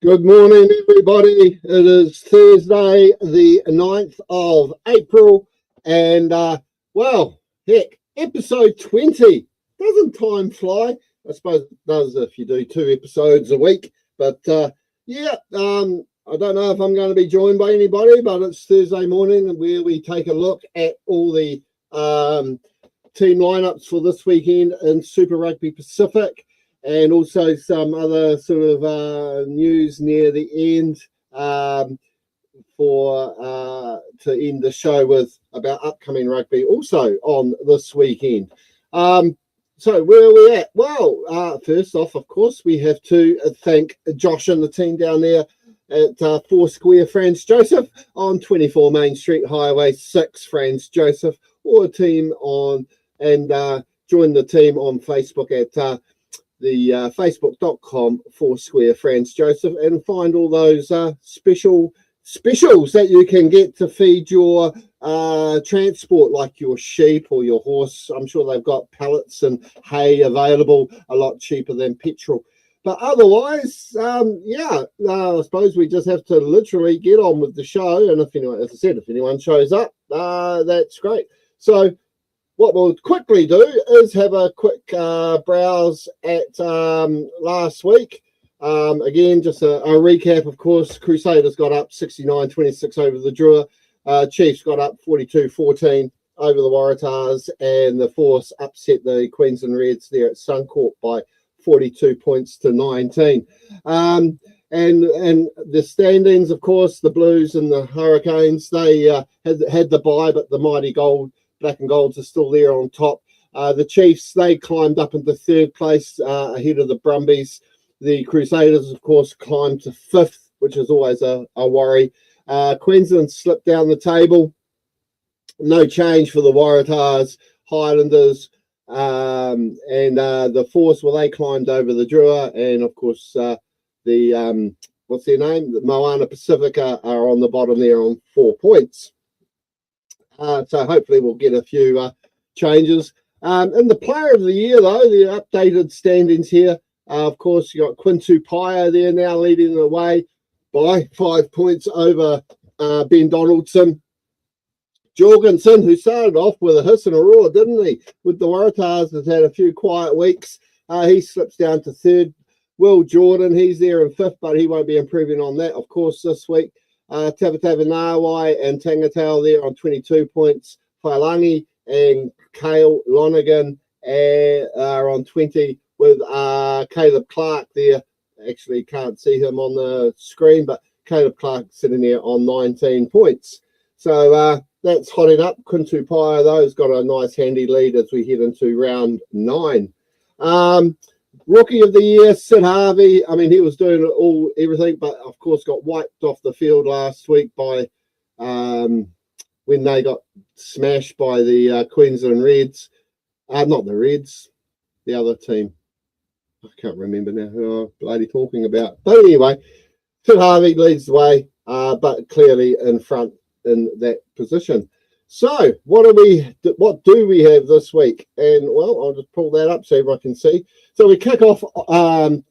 Good morning, everybody. It is Thursday, the 9th of April, and, well, heck, episode 20. Doesn't time fly? I suppose it does if you do 2 episodes a week, but, yeah, I don't know if I'm going to be joined by anybody, but it's Thursday morning where we take a look at all the team lineups for this weekend in Super Rugby Pacific, and also some other sort of news near the end to end the show with about upcoming rugby also on this weekend. So where are we at? Well, first off, of course, we have to thank Josh and the team down there at 4 Square Franz Joseph on 24 Main Street Highway 6 Franz Joseph, or a team on, and join the team on Facebook at the facebook.com 4 Square Franz Joseph, and find all those specials that you can get to feed your transport, like your sheep or your horse. I'm sure they've got pallets and hay available a lot cheaper than petrol. But otherwise, yeah, I suppose we just have to literally get on with the show. And if anyone, as I said, if anyone shows up, that's great. So what we'll quickly do is have a quick browse at last week. Again, just a recap, of course. Crusaders got up 69-26 over the Drua. Chiefs got up 42-14 over the Waratahs, and the Force upset the Queensland Reds there at Suncorp by 42 points to 19. And the standings, of course, the Blues and the Hurricanes, they had the bye, but the mighty Black and Golds are still there on top. The Chiefs, they climbed up into 3rd place ahead of the Brumbies. The Crusaders, of course, climbed to 5th, which is always a worry. Queensland slipped down the table. No change for the Waratahs, Highlanders, and the Force, well, they climbed over the Drua. And, of course, the what's their name? The Moana Pacifica are on the bottom there on 4 points. So hopefully we'll get a few changes. In the player of the year, though, the updated standings here, of course, you got Quintu Paia there now leading the way by 5 points over Ben Donaldson. Jorgensen, who started off with a hiss and a roar, didn't he? With the Waratahs, has had a few quiet weeks. He slips down to 3rd. Will Jordan, he's there in 5th, but he won't be improving on that, of course, this week. Tavatava Nawai and Tangatau there on 22 points. Whailangi and Cale Lonergan are on 20, with Caleb Clark there. Actually can't see him on the screen, but Caleb Clark sitting there on 19 points. So that's hotting up. Quintu Paia, though, has got a nice handy lead as we head into round 9. Rookie of the year, Sid Harvey. I mean, he was doing everything, but of course got wiped off the field last week by when they got smashed by the Queensland Reds. Not the Reds, the other team. I can't remember now who I'm bloody talking about. But anyway, Sid Harvey leads the way, but clearly in front in that position. So what do we have this week? And well, I'll just pull that up so everyone can see. So we kick off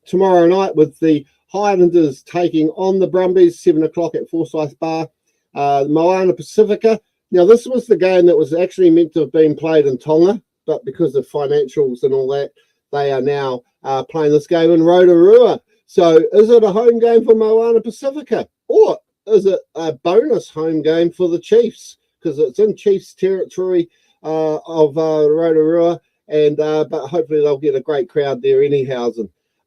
tomorrow night with the Highlanders taking on the Brumbies, 7 o'clock at Forsyth Bar. Moana Pacifica. Now, this was the game that was actually meant to have been played in Tonga, but because of financials and all that, they are now playing this game in Rotorua. So is it a home game for Moana Pacifica, or is it a bonus home game for the Chiefs? Because it's in Chiefs territory of Rotorua, and but hopefully they'll get a great crowd there anyhow.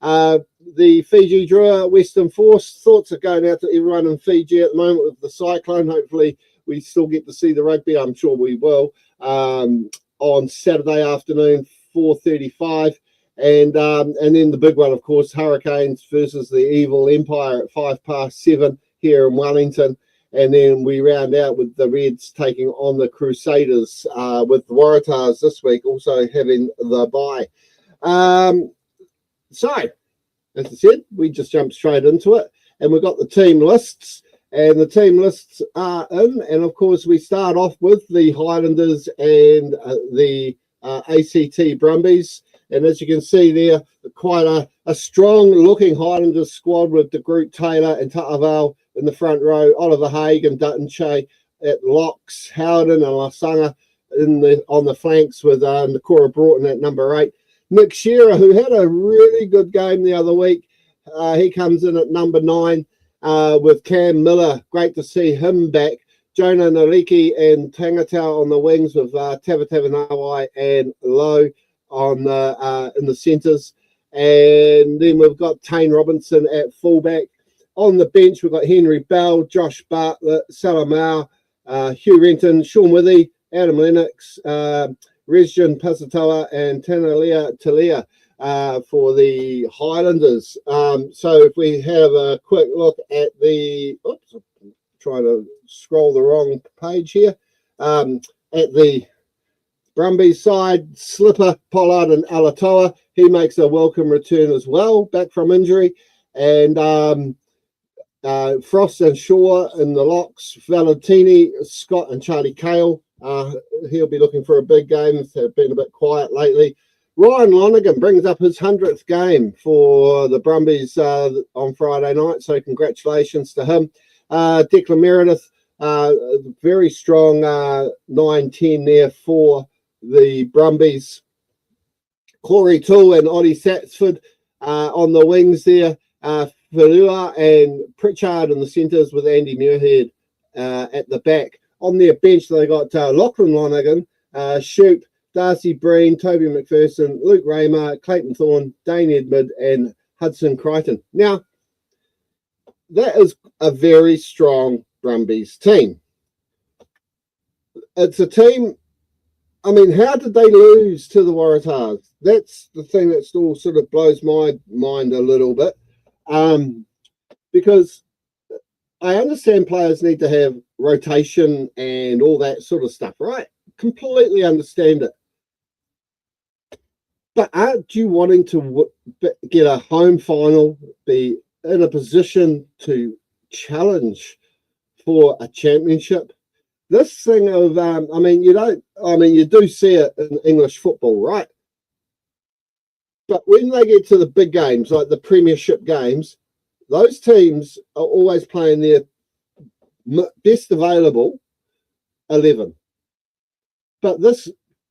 The Fiji Drua Western Force, thoughts are going out to everyone in Fiji at the moment with the cyclone. Hopefully we still get to see the rugby. I'm sure we will on Saturday afternoon, 4:35. And then the big one, of course, Hurricanes versus the Evil Empire at 7:05 here in Wellington. And then we round out with the Reds taking on the Crusaders, with the Waratahs this week also having the bye. So, as I said, we just jumped straight into it. And we've got the team lists. And the team lists are in. And, of course, we start off with the Highlanders and the ACT Brumbies. And as you can see there, quite a strong-looking Highlanders squad with De Groot, Taylor and Ta'avale in the front row, Oliver Haig and Dutton Che at locks, Howden and Lasanga on the flanks with Nakora Broughton at number 8. Nick Shearer, who had a really good game the other week, he comes in at number 9 with Cam Miller. Great to see him back. Jonah Nariki and Tangata on the wings with Tavatavanawai and Lowe on in the centres. And then we've got Tane Robinson at fullback. On the bench, we've got Henry Bell, Josh Bartlett, Salamau, Hugh Renton, Sean Withy, Adam Lennox, Resjan Pasatoa and Tanalia Talia for the Highlanders. So if we have a quick look at the... Oops, I'm trying to scroll the wrong page here. At the Brumbies side, Slipper, Pollard and Alatoa. He makes a welcome return as well, back from injury. And Frost and Shaw in the locks, Valentini, Scott and Charlie Cale. He'll be looking for a big game. They've been a bit quiet lately. Ryan Lonergan brings up his 100th game for the Brumbies on Friday night, so congratulations to him. Declan Meredith, very strong 9-10 there for the Brumbies. Corey Toole and Oddie Satsford on the wings there. Falua and Pritchard in the centres with Andy Muirhead at the back. On their bench, they got Lachlan Lonergan, Shoop, Darcy Breen, Toby McPherson, Luke Raymer, Clayton Thorne, Dane Edmund, and Hudson Crichton. Now, that is a very strong Brumbies team. It's a team, I mean, how did they lose to the Waratahs? That's the thing that still sort of blows my mind a little bit. Because I understand players need to have rotation and all that sort of stuff, right? Completely understand it. But aren't you wanting to get a home final, be in a position to challenge for a championship? This thing of, you do see it in English football, right? But when they get to the big games, like the Premiership games, those teams are always playing their best available 11. But this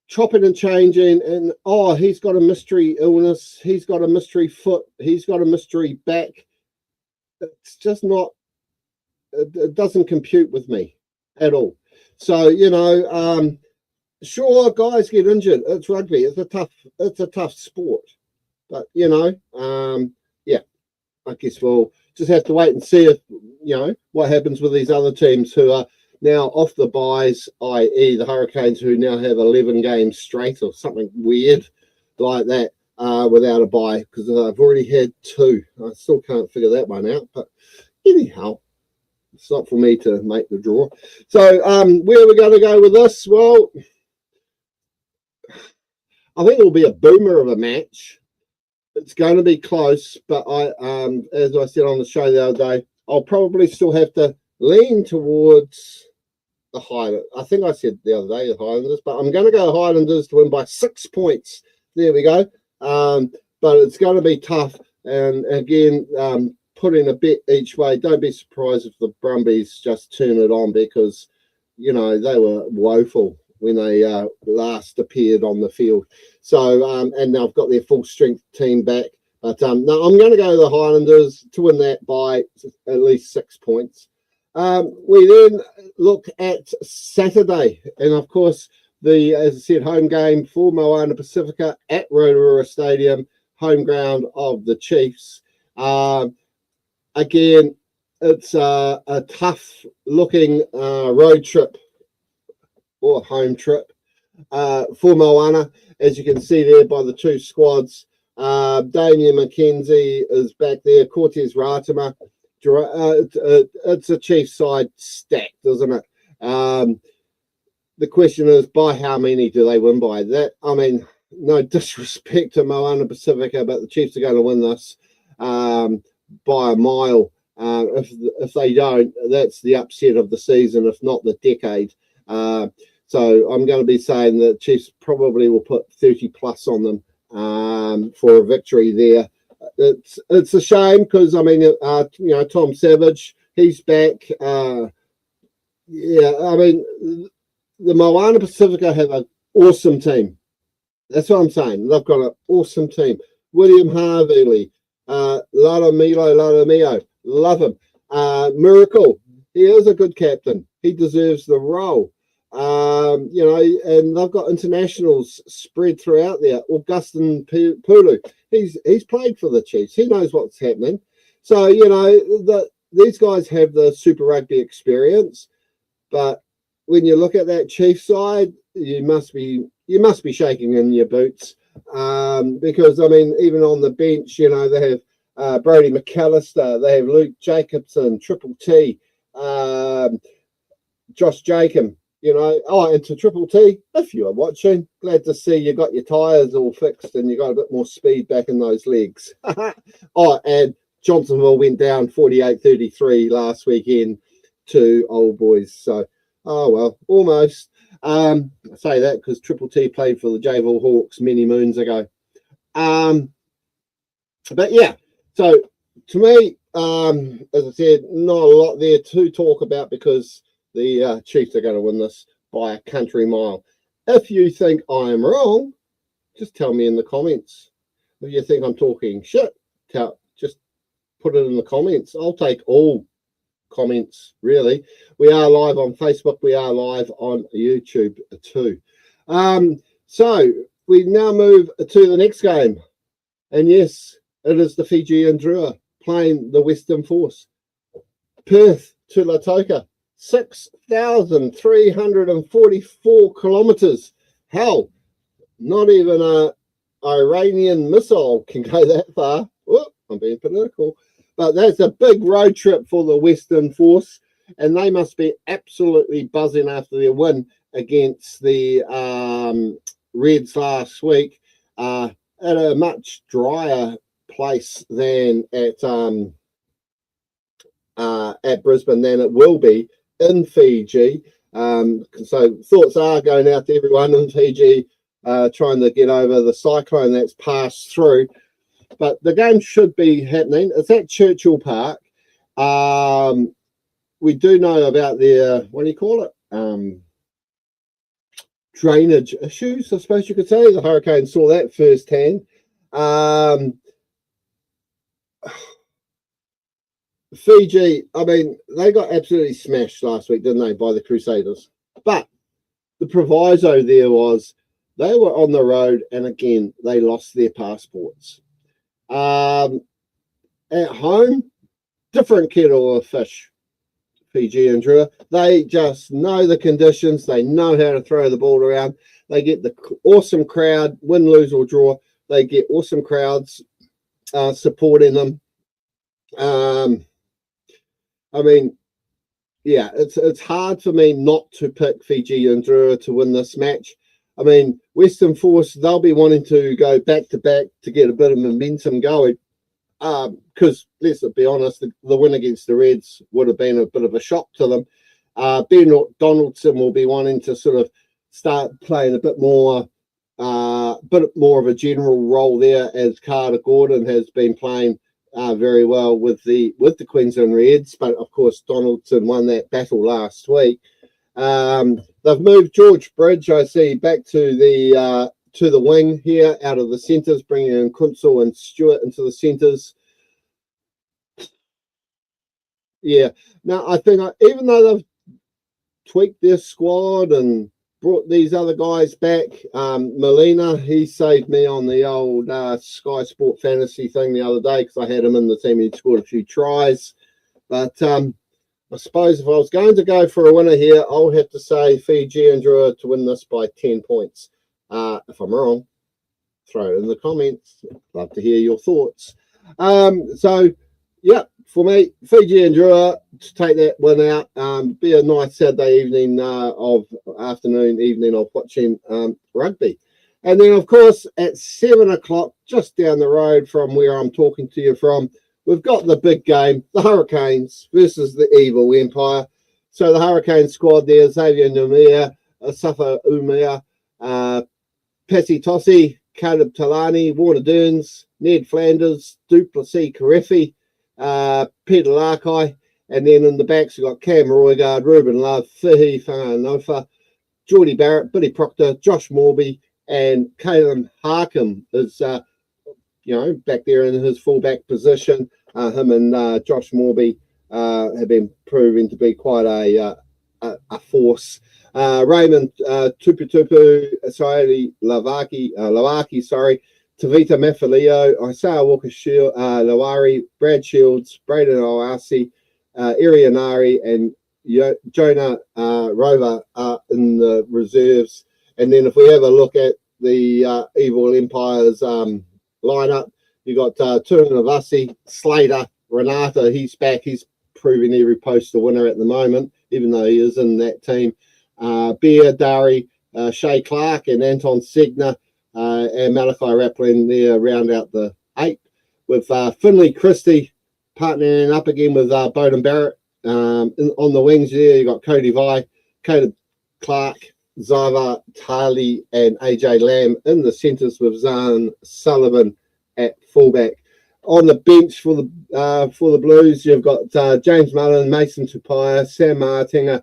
chopping and changing and, he's got a mystery illness, he's got a mystery foot, he's got a mystery back. It's just not, it doesn't compute with me at all. So, sure, guys get injured. It's rugby. It's a tough sport. But, I guess we'll just have to wait and see if, what happens with these other teams who are now off the buys, i.e. the Hurricanes, who now have 11 games straight or something weird like that without a buy, because I've already had 2. I still can't figure that one out. But anyhow, it's not for me to make the draw. So where are we going to go with this? Well, I think it'll be a boomer of a match. It's going to be close, but as I said on the show the other day, I'll probably still have to lean towards the Highlanders. I think I said the other day the Highlanders, but I'm going to go Highlanders to win by 6 points. There we go. But it's going to be tough. And again, putting a bet each way. Don't be surprised if the Brumbies just turn it on, because, they were woeful when they last appeared on the field. So, and they've got their full strength team back. But no, I'm going to go the Highlanders to win that by at least 6 points. We then look at Saturday. And of course, as I said, home game for Moana Pacifica at Rotorua Stadium, home ground of the Chiefs. Again, it's a tough-looking road trip or home trip for Moana, as you can see there by the 2 squads. Damien McKenzie is back there, Cortez Ratama. It's a Chiefs side stacked, isn't it? The question is, by how many do they win by? That, no disrespect to Moana Pacifica, but the Chiefs are going to win this by a mile. If they don't, that's the upset of the season, if not the decade. So I'm going to be saying that Chiefs probably will put 30 plus on them for a victory there. It's a shame because, I mean, Tom Savage, he's back. Yeah, I mean, the Moana Pacifica have an awesome team. That's what I'm saying. They've got an awesome team. William Harvey, Laramio, love him. Miracle, he is a good captain. He deserves the role. And they've got internationals spread throughout there. Augustin Pulu, he's played for the Chiefs. He knows what's happening. So, these guys have the Super Rugby experience. But when you look at that Chiefs side, you must be shaking in your boots, because, I mean, even on the bench, they have Brody McAllister, they have Luke Jacobson, Triple T, Josh Jacob, and to Triple T, if you are watching, glad to see you got your tyres all fixed and you got a bit more speed back in those legs. And Johnsonville went down 48-33 last weekend to Old Boys. So, almost. I say that because Triple T played for the Jayville Hawks many moons ago. But yeah, so to me, as I said, not a lot there to talk about because the Chiefs are going to win this by a country mile. If you think I'm wrong, just tell me in the comments. If you think I'm talking shit, just put it in the comments. I'll take all comments, really. We are live on Facebook. We are live on YouTube too. So we now move to the next game. And yes, it is the Fijian Drua playing the Western Force. Perth to Lautoka, 6,344 kilometres. Hell, not even a Iranian missile can go that far. Whoop, I'm being political. But that's a big road trip for the Western Force, and they must be absolutely buzzing after their win against the Reds last week at a much drier place than at Brisbane than it will be in Fiji. So thoughts are going out to everyone in Fiji trying to get over the cyclone that's passed through. But the game should be happening. It's at Churchill Park. We do know about their, what do you call it? Drainage issues, I suppose you could say. The Hurricanes saw that firsthand. Fiji, I mean, they got absolutely smashed last week, didn't they, by the Crusaders? But the proviso there was they were on the road, and again, they lost their passports. At home, different kettle of fish, Fiji and Drua. They just know the conditions. They know how to throw the ball around. They get the awesome crowd, win, lose or draw. They get awesome crowds supporting them. I mean, yeah, it's hard for me not to pick Fiji and Drua to win this match. I mean, Western Force, they'll be wanting to go back-to-back to get a bit of momentum going because, let's be honest, the win against the Reds would have been a bit of a shock to them. Ben Donaldson will be wanting to sort of start playing a bit more of a general role there, as Carter Gordon has been playing very well with the Queensland Reds. But, of course, Donaldson won that battle last week. They've moved George Bridge, I see, back to the wing here, out of the centres, bringing in Kunsel and Stewart into the centres. Yeah. Now, I think even though they've tweaked their squad and brought these other guys back, Molina, he saved me on the old Sky Sport Fantasy thing the other day because I had him in the team. He scored a few tries. But I suppose if I was going to go for a winner here, I'll have to say Fiji and Drua to win this by 10 points. If I'm wrong, throw it in the comments. Love to hear your thoughts. So, yeah, for me, Fiji and Drua to take that win out. Be a nice Saturday evening evening of watching rugby. And then, of course, at 7 o'clock, just down the road from where I'm talking to you from, we've got the big game, the Hurricanes versus the Evil Empire. So the Hurricane squad there, Xavier Numia, Asafa Umia, Pasi Tossi, Caleb Talani, Warner Durns, Ned Flanders, Duplessis Karefi, Peter Larkai, and then in the backs you've got Cam Roygard, Ruben Love, Fihi Whanganofa, Geordie Barrett, Billy Proctor, Josh Morby, and Caleb Harkham is, back there in his fullback position. Him and Josh Morby have been proving to be quite a force. Raymond Tuputupu, Lawaki, Tavita Mefalio, Isaiah Walker-Shield, Lawari, Brad Shields, Braden Oasi, Irianari, and Jonah Rover in the reserves. And then if we have a look at the Evil Empire's lineup, you got Turnavasi, Slater, Renata, he's back. He's proving every post a winner at the moment, even though he is in that team. Bear, Dari, Shay Clark, and Anton Segner, and Malachi Rapland there round out the 8. With Finley Christie partnering up again with Bowden Barrett. On the wings there, you got Cody Vi, Caleb Clark, Zava Tali, and AJ Lamb in the centres with Zahn Sullivan at fullback. On the bench for the Blues, you've got James Mullen, Mason Tupaya, Sam Martinga,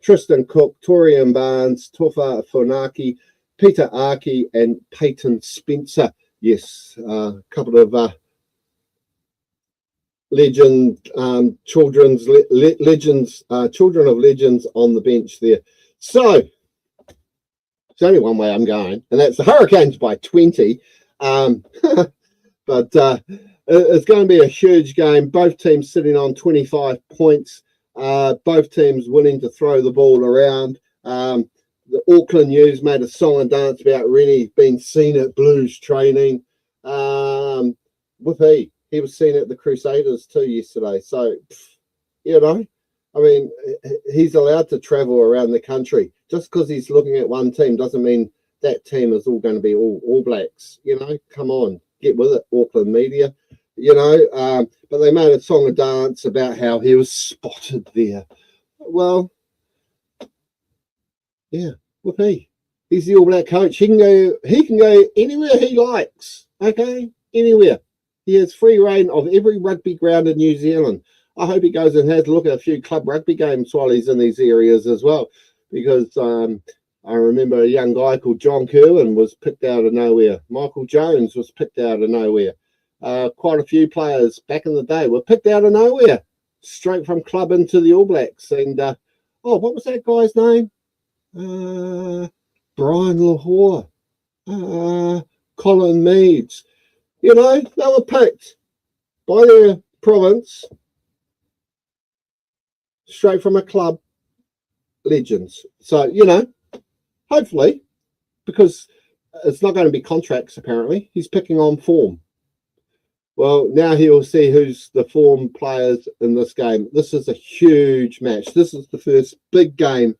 Tristan Cook, Torian Barnes, Tofa Funaki, Peter Arki, and Peyton Spencer. Yes, a couple of children of legends on the bench there. So there's only one way I'm going, and that's the Hurricanes by 20. But it's going to be a huge game. Both teams sitting on 25 points. Both teams willing to throw the ball around. The Auckland News made a song and dance about Rennie being seen at Blues training. Whoopee. He was seen at the Crusaders too yesterday. So, I mean, he's allowed to travel around the country. Just because he's looking at one team doesn't mean that team is all going to be all Blacks. Come on, get with it, Auckland media. But they made a song and dance about how he was spotted there. Well, yeah, whoopee. He's the All Black coach. He can go anywhere he likes. Okay, anywhere. He has free reign of every rugby ground in New Zealand. I hope he goes and has a look at a few club rugby games while he's in these areas as well. Because I remember a young guy called John Kerwin was picked out of nowhere. Michael Jones was picked out of nowhere. Quite a few players back in the day were picked out of nowhere, straight from club into the All Blacks. And, what was that guy's name? Brian Lahore. Colin Meads. They were picked by their province, straight from a club, legends. So, hopefully, because it's not going to be contracts, apparently, he's picking on form. Well, now he will see who's the form players in this game. This is a huge match. This is the first big game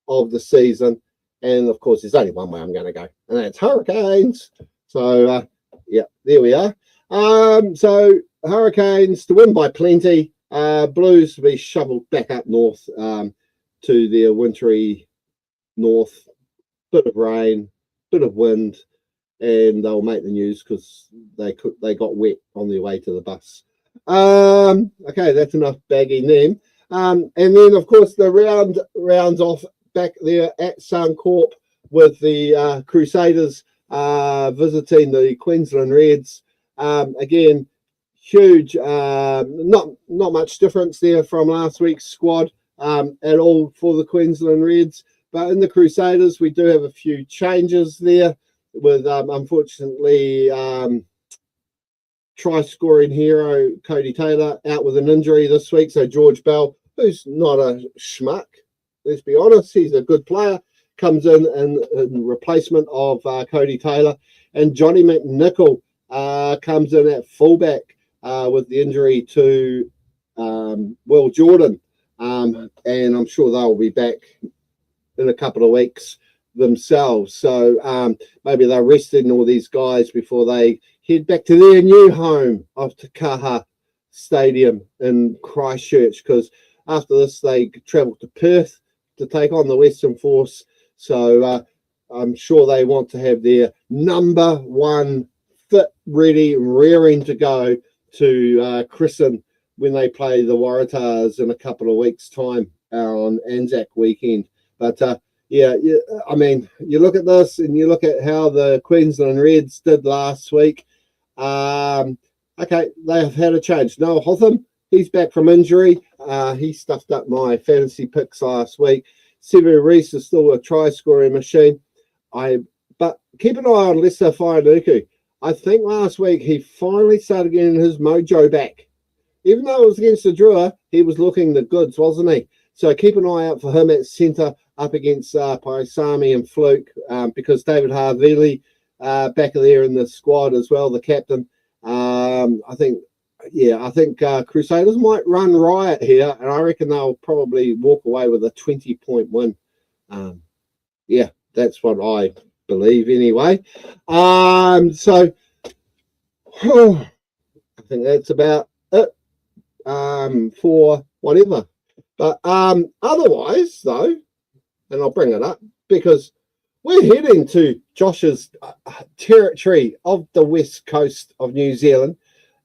of the season. And, of course, there's only one way I'm going to go, and that's Hurricanes. So, there we are. So Hurricanes to win by plenty. Blues to be shoveled back up north to their wintry north. Bit of rain, bit of wind, and they'll make the news because they got wet on their way to the bus. Okay, that's enough bagging them. And then, of course, the rounds off back there at Suncorp with the Crusaders visiting the Queensland Reds. Again, huge, not much difference there from last week's squad at all for the Queensland Reds. But in the Crusaders, we do have a few changes there with, unfortunately, try-scoring hero Cody Taylor out with an injury this week. So George Bell, who's not a schmuck, let's be honest, he's a good player, comes in replacement of Cody Taylor. And Johnny McNichol comes in at fullback with the injury to Will Jordan. And I'm sure they'll be back in a couple of weeks themselves. So maybe they're resting all these guys before they head back to their new home of Te Kaha Stadium in Christchurch, because after this they travel to Perth to take on the Western Force. So I'm sure they want to have their number one fit, ready, rearing to go to christen when they play the Waratahs in a couple of weeks' time on Anzac weekend. But yeah, I mean, you look at this and you look at how the Queensland Reds did last week. Okay, they have had a change. Noah Hotham, he's back from injury. He stuffed up my fantasy picks last week. Sevu Reece is still a try-scoring machine. But keep an eye on Lester Whainuku. I think last week he finally started getting his mojo back. Even though it was against the Drua, he was looking the goods, wasn't he? So keep an eye out for him at centre up against Paisami and Fluke, because David Harvili back there in the squad as well, the captain. I think Crusaders might run riot here, and I reckon they'll probably walk away with a 20-point win. Yeah, that's what I believe anyway. So I think that's about it for whatever. But otherwise, though, and I'll bring it up because we're heading to Josh's territory of the west coast of New Zealand,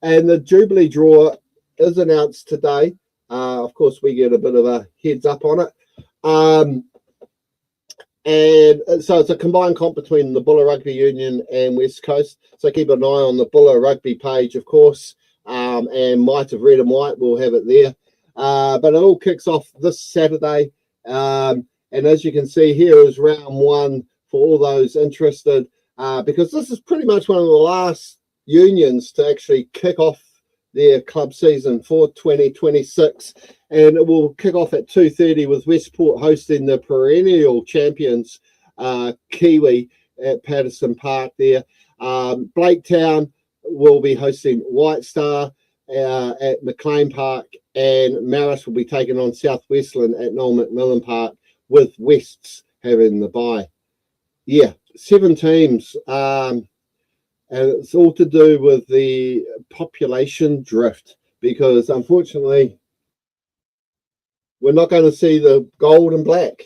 and the Jubilee draw is announced today. Of course, we get a bit of a heads up on it. And so it's a combined comp between the Buller Rugby Union and West Coast. So keep an eye on the Buller Rugby page, of course, and Might of Red and White will have it there. But it all kicks off this Saturday. And as you can see, here is round one for all those interested, because this is pretty much one of the last unions to actually kick off their club season for 2026, and it will kick off at 2:30 with Westport hosting the perennial champions Kiwi at Patterson Park there. Blaketown will be hosting White Star at McLean Park, and Marist will be taking on South Westland at Noel McMillan Park, with Wests having the bye. Yeah, 7 teams. And it's all to do with the population drift, because unfortunately we're not going to see the gold and black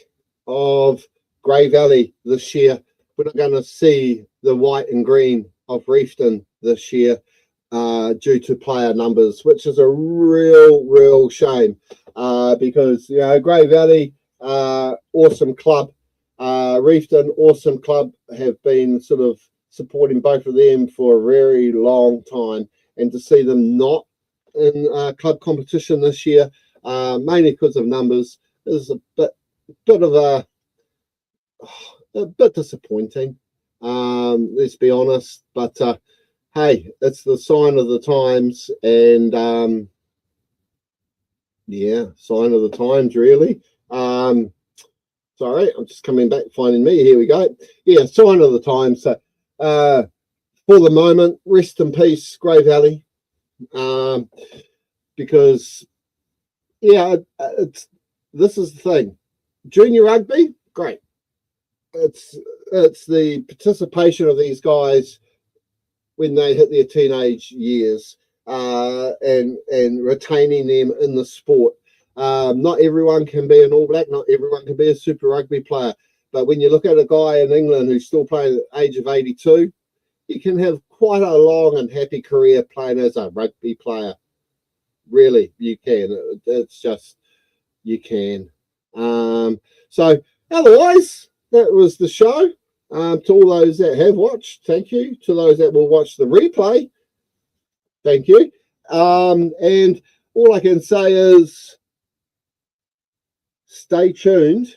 of Grey Valley this year. We're not going to see the white and green of Reefton this year due to player numbers, which is a real shame, because, you know, Grey Valley, awesome club, Reefton, awesome club, have been sort of supporting both of them for a very long time, and to see them not in club competition this year, mainly because of numbers, is a bit disappointing. Let's be honest, but hey, it's the sign of the times, and yeah, sign of the times, really. Sorry, I'm just coming back, finding me. Here we go. Yeah, sign of the times. So for the moment, rest in peace, Grey Valley, because yeah, this is the thing. Junior rugby, great. It's the participation of these guys when they hit their teenage years, and retaining them in the sport. Not everyone can be an All Black, not everyone can be a Super Rugby player. But when you look at a guy in England who's still playing at the age of 82, you can have quite a long and happy career playing as a rugby player. Really, you can. It's just, you can. So otherwise, that was the show. To all those that have watched, thank you. To those that will watch the replay, thank you. And all I can say is stay tuned,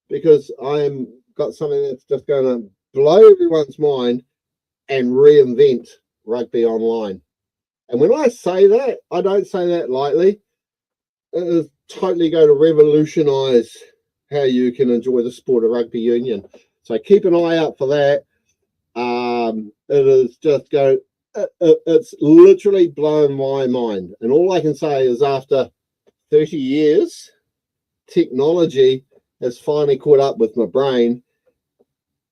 because I'm got something that's just going to blow everyone's mind and reinvent rugby online. And when I say that, I don't say that lightly. It is totally going to revolutionise how you can enjoy the sport of rugby union. So keep an eye out for that. It is just going, it's literally blown my mind. And all I can say is, after 30 years, technology has finally caught up with my brain,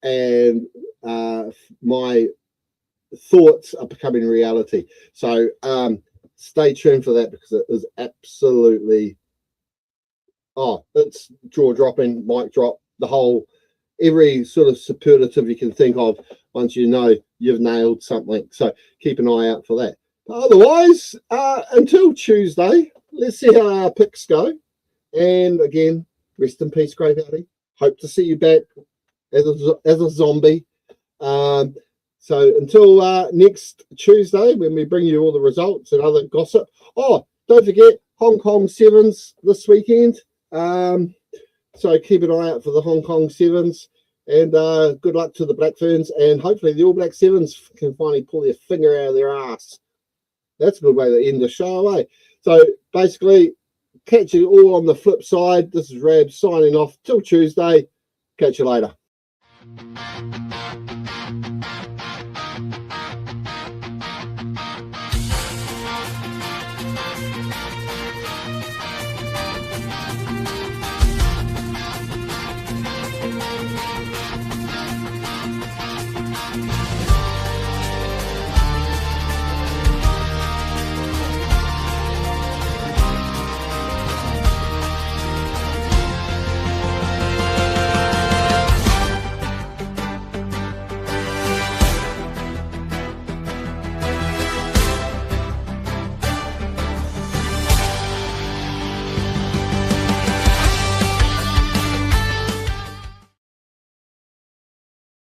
and my thoughts are becoming reality. So stay tuned for that, because it is absolutely, it's jaw dropping, mic drop, the whole every sort of superlative you can think of once you know you've nailed something. So keep an eye out for that. But otherwise, until Tuesday, let's see how our picks go. And again, rest in peace, Grey Valley. Hope to see you back as a zombie. So until next Tuesday, when we bring you all the results and other gossip. Oh, don't forget, Hong Kong Sevens this weekend. So keep an eye out for the Hong Kong Sevens. And good luck to the Black Ferns. And hopefully the All Black Sevens can finally pull their finger out of their ass. That's a good way to end the show, eh? So basically, catch you all on the flip side. This is Rab signing off till Tuesday. Catch you later.